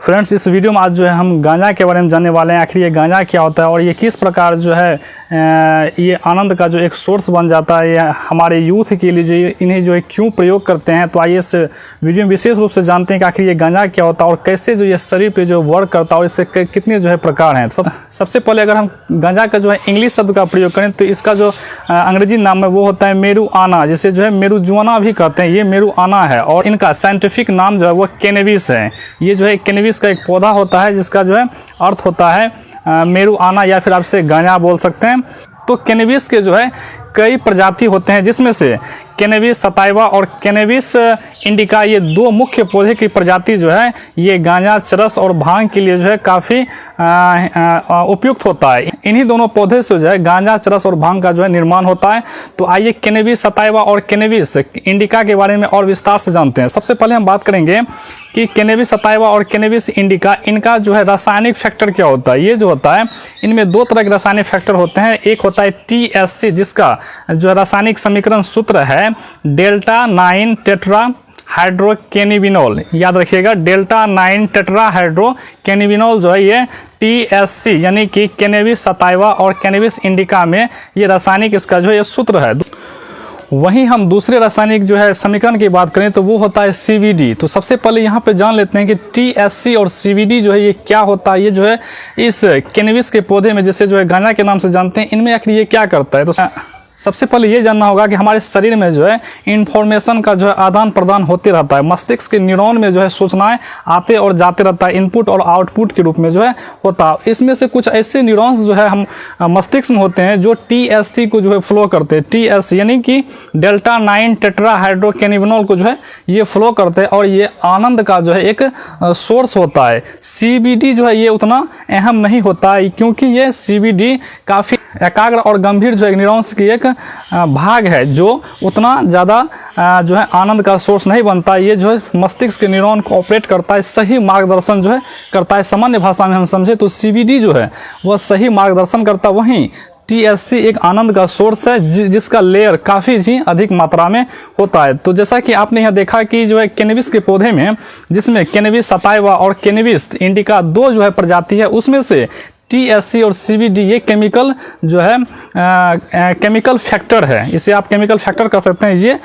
Friends, इस video में आज जो है हम गांजा के बारे में जानने वाले हैं। आखिर ये गांजा क्या होता है और ये किस प्रकार जो है ये आनंद का जो एक सोर्स बन जाता है। ये हमारे यूथ के लिए जो इन्हें जो है क्यों प्रयोग करते हैं। तो आइए इस वीडियो में विशेष रूप से जानते हैं कि आखिर ये गांजा क्या होता है और कैसे जो ये शरीर पे जो वर्क करता है और इससे कितने जो है प्रकार हैं। सबसे पहले अगर हम गांजा का जो है इंग्लिश शब्द का प्रयोग करें तो इसका जो अंग्रेजी नाम है वो होता है मेरुआना, जिसे जो है मेरुजुआना भी कहते हैं। ये मेरुआना है और इनका साइंटिफिक नाम जो है वो कैनबिस है। ये जो है कैनबिस का एक पौधा होता है जिसका जो है अर्थ होता है मेरुआना या फिर आपसे गांजा बोल सकते हैं। तो कैनबिस के जो है कई प्रजाति होते हैं, जिसमें से कैनबिस सटाइवा और कैनबिस इंडिका ये दो मुख्य पौधे की प्रजाति जो है ये गांजा, चरस और भांग के लिए जो है काफ़ी उपयुक्त होता है। इन्हीं दोनों पौधे से जो है गांजा, चरस और भांग का जो है निर्माण होता है। तो आइए कैनबिस सटाइवा और कैनबिस इंडिका के बारे में और विस्तार से जानते हैं। सबसे पहले हम बात करेंगे कि कैनबिस सटाइवा और कैनबिस इंडिका इनका जो है रासायनिक फैक्टर क्या होता है। ये जो होता है इनमें दो तरह के रासायनिक फैक्टर होते हैं। एक होता है THC, जिसका जो रासायनिक समीकरण सूत्र है डेल्टा 9 टेट्रा हाइड्रोकेनिबिनोल। याद रखिएगा, डेल्टा 9 टेट्रा हाइड्रोकेनिबिनोल जो है ये THC यानी कि कैनबिस सटाइवा और कैनबिस इंडिका में ये रासायनिक इसका जो है ये सूत्र है। वहीं हम दूसरे रासायनिक जो है समीकरण की बात करें तो वो होता है CBD। तो सबसे पहले यहाँ पे जान लेते हैं कि THC और CBD जो है ये क्या होता है। ये जो है इस कैनबिस के पौधे में, जैसे जो है गांजा के नाम से जानते हैं, इनमें आखिर ये क्या करता है। तो सबसे पहले ये जानना होगा कि हमारे शरीर में जो है इंफॉर्मेशन का जो है आदान प्रदान होते रहता है। मस्तिष्क के न्यूरॉन में जो है सूचनाएं आते और जाते रहता है, इनपुट और आउटपुट के रूप में जो है होता है। इसमें से कुछ ऐसे न्यूरॉन्स जो है हम मस्तिष्क में होते हैं जो THC को जो है फ्लो करते हैं। THC यानी कि डेल्टा 9 टेट्रा हाइड्रोकेनिबिनोल को जो है ये फ्लो करते हैं और ये आनंद का जो है एक सोर्स होता है। CBD जो है ये उतना अहम नहीं होता है, क्योंकि ये CBD काफ़ी एकाग्र और गंभीर जो है न्यूरॉन्स की एक भाग है जो उतना ज़्यादा जो है आनंद का सोर्स नहीं बनता। ये जो है मस्तिष्क के न्यूरॉन को ऑपरेट करता है, सही मार्गदर्शन जो है करता है। सामान्य भाषा में हम समझे तो CBD जो है वह सही मार्गदर्शन करता है। वहीं THC एक आनंद का सोर्स है जिसका लेयर काफ़ी ही अधिक मात्रा में होता है। तो जैसा कि आपने यहाँ देखा कि जो है कैनबिस के पौधे में, जिसमें कैनबिस सटाइवा और कैनबिस इंडिका दो जो है प्रजाति है, उसमें से THC और CBD ये केमिकल जो है केमिकल फैक्टर है। इसे आप केमिकल फैक्टर कर सकते हैं। ये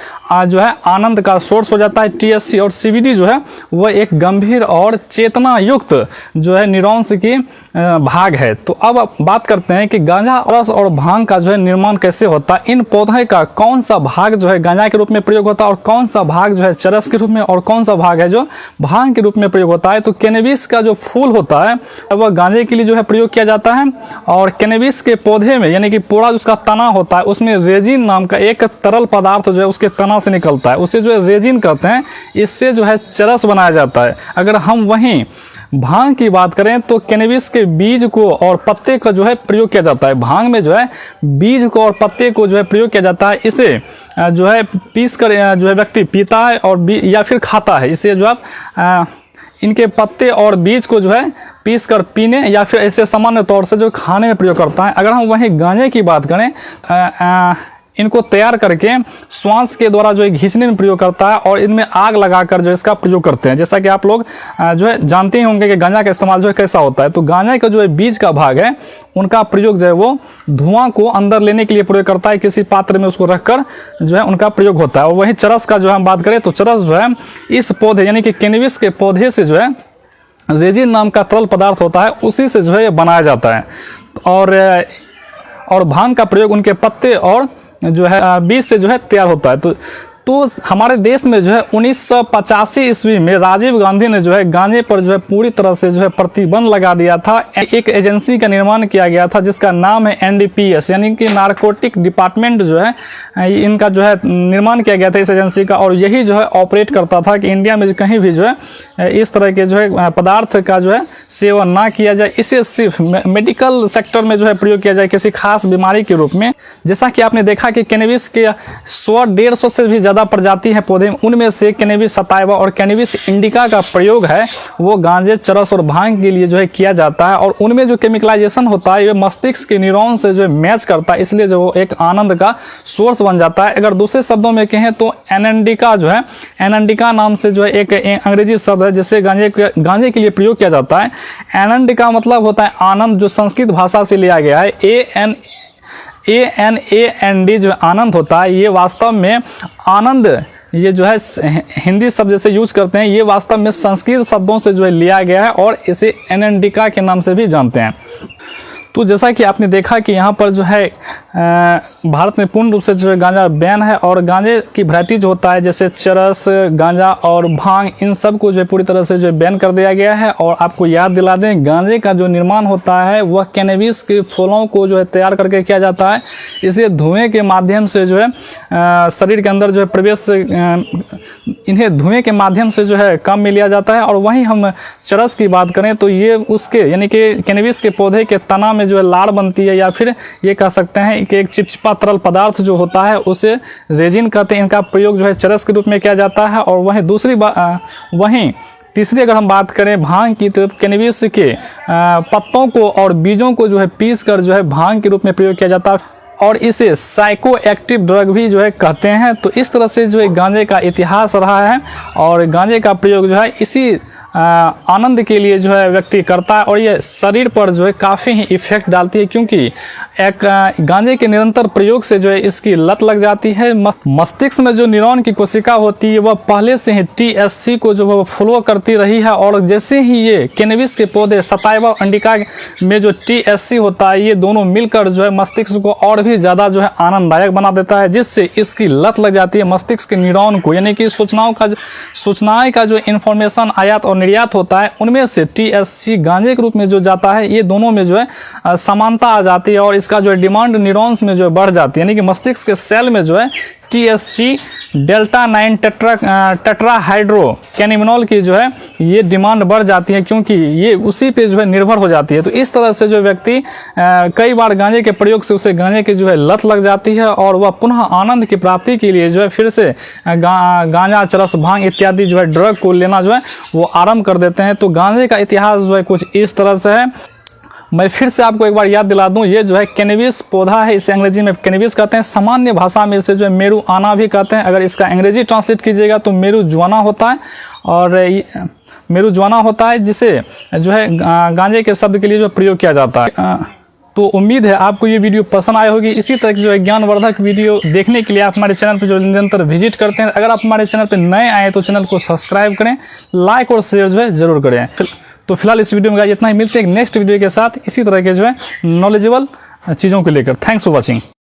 जो है आनंद का सोर्स हो जाता है। THC और CBD जो है वह एक गंभीर और चेतना युक्त जो है न्यूरॉन्स की भाग है। तो अब बात करते हैं कि गांजा, रस और भांग का जो है निर्माण कैसे होता है। इन पौधे का कौन सा भाग जो है गांजा के रूप में प्रयोग होता है और कौन सा भाग जो है चरस के रूप में और कौन सा भाग है जो भांग के रूप में प्रयोग होता है। तो कैनबिस का जो फूल होता है वह गांजे के लिए जो है प्रयोग किया जाता है और कैनबिस के पौधे में यानी कि पूरा उसका तना होता है, उसमें रेजिन नाम का एक तरल पदार्थ जो है उसके तना से निकलता है, उसे जो है रेजिन कहते हैं। इससे जो है चरस बनाया जाता है। अगर हम वहीं भांग की बात करें तो कैनबिस के बीज को और पत्ते का जो है प्रयोग किया जाता है। भांग में जो है बीज को और पत्ते को जो है प्रयोग किया जाता है। इसे जो है पीस कर जो है व्यक्ति पीता है और या फिर खाता है। इसे जो आप इनके पत्ते और बीज को जो है पीस कर पीने या फिर ऐसे सामान्य तौर से जो खाने में प्रयोग करता है। अगर हम वहीं गांजे की बात करें, इनको तैयार करके श्वास के द्वारा जो है खींचने में प्रयोग करता है और इनमें आग लगाकर जो इसका प्रयोग करते हैं। जैसा कि आप लोग जो है जानते ही होंगे कि गांजा का इस्तेमाल जो है कैसा होता है। तो गांजा का जो है बीज का भाग है उनका प्रयोग जो है वो धुआं को अंदर लेने के लिए प्रयोग करता है। किसी पात्र में उसको रखकर जो है उनका प्रयोग होता है। और वहीं चरस का जो हम बात करें तो चरस जो है इस पौधे यानी कि कैनबिस के पौधे से जो है रेजिन नाम का तरल पदार्थ होता है, उसी से जो है ये बनाया जाता है। और भांग का प्रयोग उनके पत्ते और जो है बीज से जो है तैयार होता है। तो हमारे देश में जो है 1985 ईस्वी में राजीव गांधी ने जो है गांजे पर जो है पूरी तरह से जो है प्रतिबंध लगा दिया था। एक एजेंसी का निर्माण किया गया था जिसका नाम है NDPS यानी कि नारकोटिक डिपार्टमेंट जो है इनका जो है निर्माण किया गया था इस एजेंसी का। और यही जो है ऑपरेट करता था कि इंडिया में कहीं भी जो है इस तरह के जो है पदार्थ का जो है सेवन ना किया जाए, इसे सिर्फ मेडिकल सेक्टर में जो है प्रयोग किया जाए किसी खास बीमारी के रूप में। जैसा कि आपने देखा कि कैनबिस के 100-150 से भी ज़्यादा प्रजाति है पौधे, उनमें से कैनबिस सताइवा और कैनबिस इंडिका का प्रयोग है वो गांजे, चरस और भांग के लिए जो है किया जाता है। और उनमें जो केमिकलाइजेशन होता है ये मस्तिष्क के न्यूरॉन से जो है मैच करता है, इसलिए जो एक आनंद का सोर्स बन जाता है। अगर दूसरे शब्दों में कहें तो एनेंडिका जो है, एनेंडिका नाम से जो है एक अंग्रेजी शब्द है जिसे गांजे के लिए प्रयोग किया जाता है। एनेंडिका मतलब होता है आनंद, जो संस्कृत भाषा से लिया गया है। ANAND जो आनंद होता है, ये वास्तव में आनंद, ये जो है हिंदी शब्द जैसे यूज करते हैं, ये वास्तव में संस्कृत शब्दों से जो है लिया गया है और इसे एनेंडिका के नाम से भी जानते हैं। तो जैसा कि आपने देखा कि यहाँ पर जो है भारत में पूर्ण रूप से जो है गांजा बैन है, और गांजे की वैरायटी जो होता है जैसे चरस, गांजा और भांग, इन सब को जो है पूरी तरह से जो है बैन कर दिया गया है। और आपको याद दिला दें, गांजे का जो निर्माण होता है वह कैनबिस के फूलों को जो है तैयार करके किया जाता है। इसे धुएं के माध्यम से जो है शरीर के अंदर जो है प्रवेश, इन्हें धुएं के माध्यम से जो है काम में लिया जाता है। और वहीं हम चरस की बात करें तो ये उसके यानी कि कैनबिस के पौधे के तना में जो है लाड़ बनती है, या फिर ये कह सकते हैं कि एक चिपचिपा तरल पदार्थ जो होता है उसे रेजिन कहते हैं। इनका प्रयोग जो है चरस के रूप में किया जाता है। और वहीं तीसरी अगर हम बात करें भांग की, तो कैनबिस के पत्तों को और बीजों को जो है पीस कर जो है भांग के रूप में प्रयोग किया जाता है, और इसे साइको एक्टिव ड्रग भी जो है कहते हैं। तो इस तरह से जो है गांजे का इतिहास रहा है, और गांजे का प्रयोग जो है इसी आनंद के लिए जो है व्यक्ति करता है। और ये शरीर पर जो है काफ़ी ही इफेक्ट डालती है, क्योंकि एक गांजे के निरंतर प्रयोग से जो है इसकी लत लग जाती है। मस्तिष्क में जो न्यूरॉन की कोशिका होती है वह पहले से ही THC को जो है फ्लो करती रही है, और जैसे ही ये कैनबिस के पौधे सताइवा इंडिका में जो THC होता है, ये दोनों मिलकर जो है मस्तिष्क को और भी ज़्यादा जो है आनंददायक बना देता है, जिससे इसकी लत लग जाती है मस्तिष्क के न्यूरॉन को। यानी कि सूचनाएं का जो इन्फॉर्मेशन आयात और निर्यात होता है, उनमें से THC गांजे के रूप में जो जाता है, ये दोनों में जो है समानता आ जाती है, और इसका जो है डिमांड न्यूरॉन्स में जो है बढ़ जाती है। यानी कि मस्तिष्क के सेल में जो है THC डेल्टा 9 टेट्राहाइड्रो कैनिमिनॉल की जो है ये डिमांड बढ़ जाती है, क्योंकि ये उसी पे जो है निर्भर हो जाती है। तो इस तरह से जो व्यक्ति कई बार गांजे के प्रयोग से उसे गांजे की जो है लत लग जाती है, और वह पुनः आनंद की प्राप्ति के लिए जो है फिर से गांजा, चरस, भांग इत्यादि जो है ड्रग को लेना जो है वो आरंभ कर देते हैं। तो गांजे का इतिहास जो है कुछ इस तरह से है। मैं फिर से आपको एक बार याद दिला दूं, ये जो है कैनबिस पौधा है, इसे अंग्रेजी में कैनबिस कहते हैं। सामान्य भाषा में इसे जो है मेरुआना भी कहते हैं। अगर इसका अंग्रेजी ट्रांसलेट कीजिएगा तो मेरुजुआना होता है, और मेरुजुआना होता है जिसे जो है गांजे के शब्द के लिए जो प्रयोग किया जाता है। तो उम्मीद है आपको ये वीडियो पसंद आई होगी। इसी तरह की जो है ज्ञानवर्धक वीडियो देखने के लिए आप हमारे चैनल पर जो निरंतर विजिट करते हैं। अगर आप हमारे चैनल पर नए आए तो चैनल को सब्सक्राइब करें, लाइक और शेयर जो है जरूर करें। तो फिलहाल इस वीडियो में इतना ही, मिलते हैं नेक्स्ट वीडियो के साथ इसी तरह के जो है नॉलेजेबल चीज़ों को लेकर। Thanks for watching.